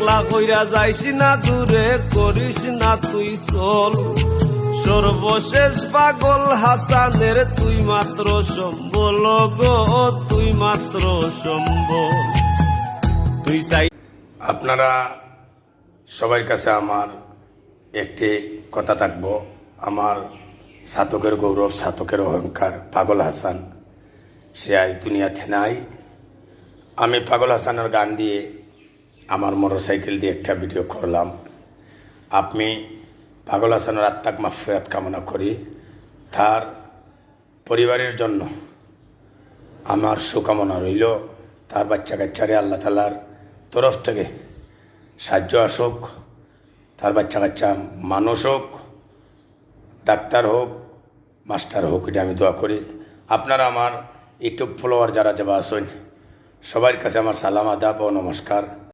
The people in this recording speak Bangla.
একলা কইরা যাইস না দূরে করিস না তুই চল সর্বশেষ পাগল হাসানের তুই মাত্র সম্বল গো তুই মাত্র সম্বল তুই চাই। আপনারা সবার কাছে আমার একটি কথা থাকবো, আমার ছাতকের গৌরব ছাতকের অহংকার পাগল হাসান সে আজ দুনিয়াতে নাই। আমি পাগল হাসানের গান দিয়ে আমার মোটরসাইকেল দিয়ে একটা ভিডিও করলাম। আপনি পাগল হাসানের আত্মাক মাগফিরাত কামনা করি, তার পরিবারের জন্য আমার শুভকামনা রইল। তার বাচ্চা কাচ্চারে আল্লাহ তাআলার তরফ থেকে সাহায্য আসুক, তার বাচ্চা কাচ্চা মানুষ হোক, ডাক্তার হোক, মাস্টার হোক, এটা আমি দোয়া করি। আপনারা আমার ইউটিউব ফলোয়ার যারা যাবা আছেন সবার কাছে আমার সালাম আদাব ও নমস্কার।